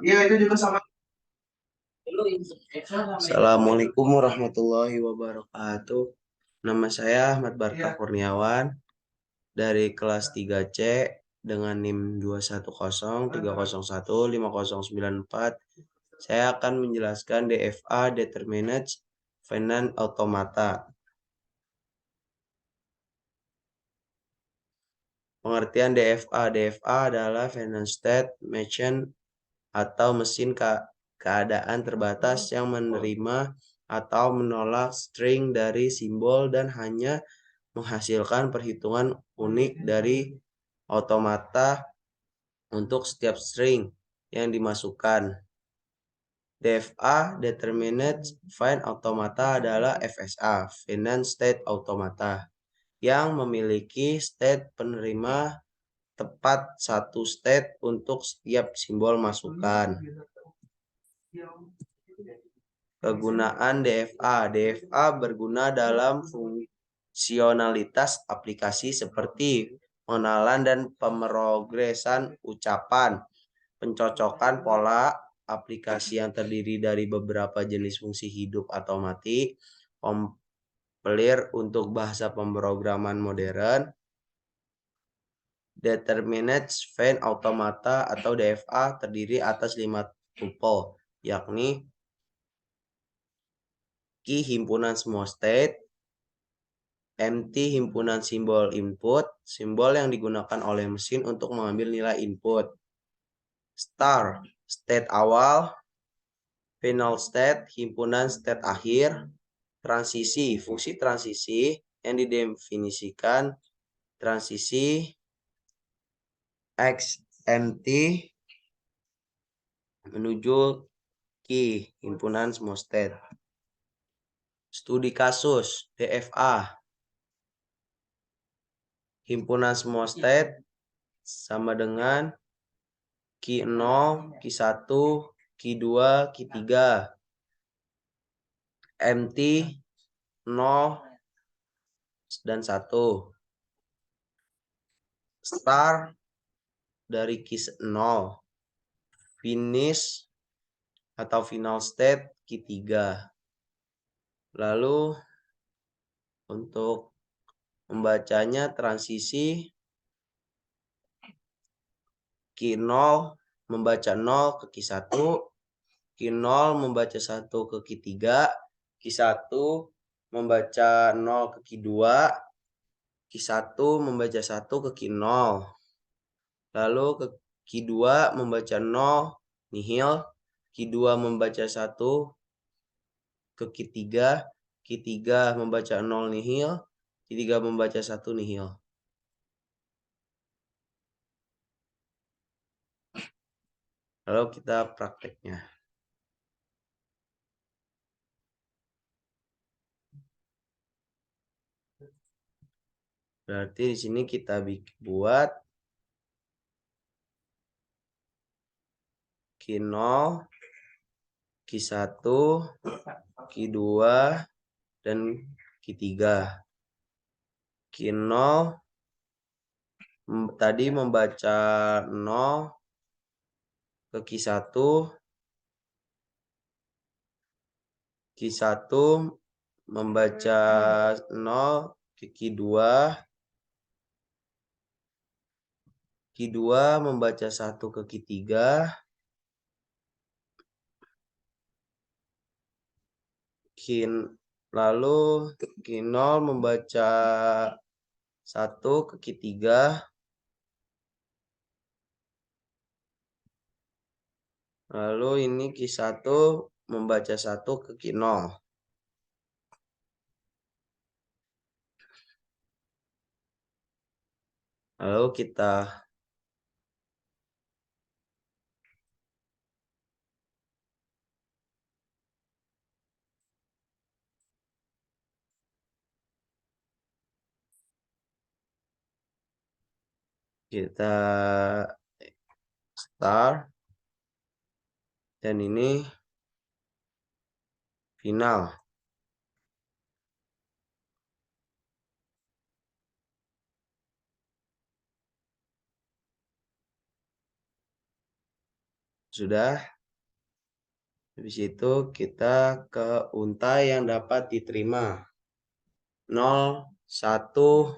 Iya itu juga sama. Assalamualaikum warahmatullahi wabarakatuh. Nama saya Ahmad Barta Kurniawan dari kelas 3C dengan NIM 21030150944. Saya akan menjelaskan DFA Determinate Finance Automata. Pengertian DFA. DFA adalah Finance State Machine atau mesin keadaan terbatas yang menerima atau menolak string dari simbol dan hanya menghasilkan perhitungan unik dari otomata untuk setiap string yang dimasukkan. DFA Determinate Find Automata adalah FSA Finance State Automata yang memiliki state penerima tepat satu state untuk setiap simbol masukan. Kegunaan DFA. DFA berguna dalam fungsionalitas aplikasi seperti pengenalan dan pemrograman ucapan, pencocokan pola aplikasi yang terdiri dari beberapa jenis fungsi hidup atau mati, kompiler untuk bahasa pemrograman modern, Determinate Find Automata atau DFA terdiri atas 5 tuple, yakni key himpunan semua state, empty himpunan simbol input, simbol yang digunakan oleh mesin untuk mengambil nilai input, star, state awal, final state, himpunan state akhir, transisi, fungsi transisi yang didefinisikan transisi x empty menuju key himpunan semua state. Studi kasus DFA. Himpunan semua state sama dengan key 0, key 1, key 2, key 3. Empty 0 dan 1. Star dari key 0. Finish atau final state key 3. Lalu untuk membacanya transisi key 0 membaca 0 ke key 1, key 0 membaca 1 ke key 3, key 1 membaca 0 ke key 2, key 1 membaca 1 ke key 0. Lalu ke key 2 membaca 0 nihil, key 2 membaca 1 ke key 3, key 3 membaca 0 nihil, key 3 membaca 1 nihil. Lalu kita prakteknya. Berarti di sini kita buat key 0, key 1, key 2, dan key 3. Key 0 tadi membaca 0 ke key 1, key 1 membaca 0 ke key 2, key 2 membaca 1 ke key 3, lalu key 0 membaca 1 ke key 3, lalu ini key 1 membaca 1 ke key 0. Lalu kita start dan ini final. Sudah. Habis itu kita ke unta yang dapat diterima. 0, 1,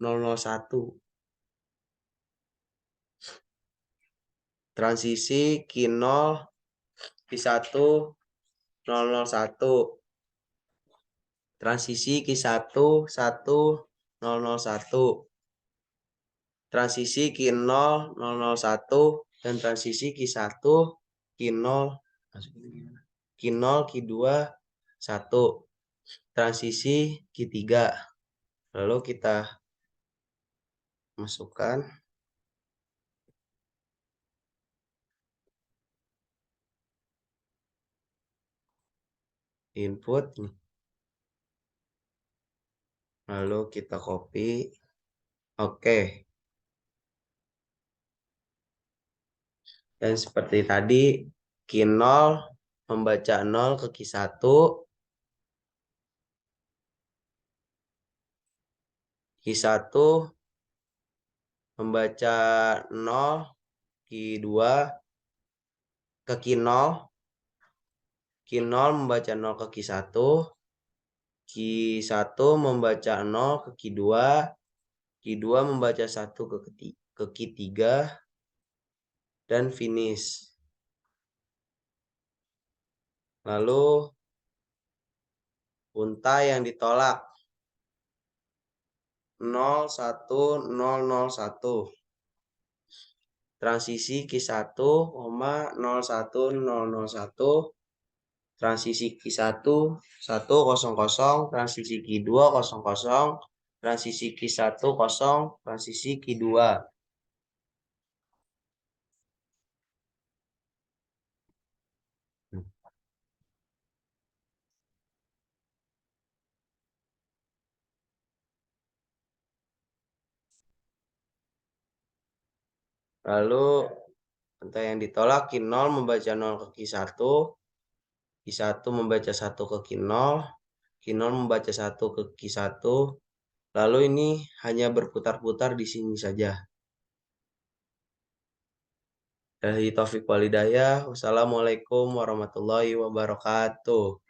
001. Transisi Q0, Q1, 001. Transisi Q1, 1, 001. Transisi Q0, 001. Dan transisi Q1, Q0, Q0, Q2, 1. Transisi Q3. Lalu kita masukkan input. Lalu kita copy. Oke. Dan seperti tadi, Q0 membaca 0 ke Q1. Q1 membaca 0, Q2 ke Q0. Q0 membaca 0 ke Q1. Q1 membaca 0 ke Q2. Q2 membaca 1 ke Q3. Dan finish. Lalu unta yang ditolak 01001. Transisi Q1, 01001. Transisi Q1 100. Transisi Q2 00. Transisi Q1 0. Transisi Q2. Lalu unta yang ditolak Q0 membaca 0 ke Q1. Q1 membaca 1 ke Q0. Q0 membaca 1 ke Q1. Lalu ini hanya berputar-putar di sini saja. Dari Taufik Walidayah. Wassalamualaikum warahmatullahi wabarakatuh.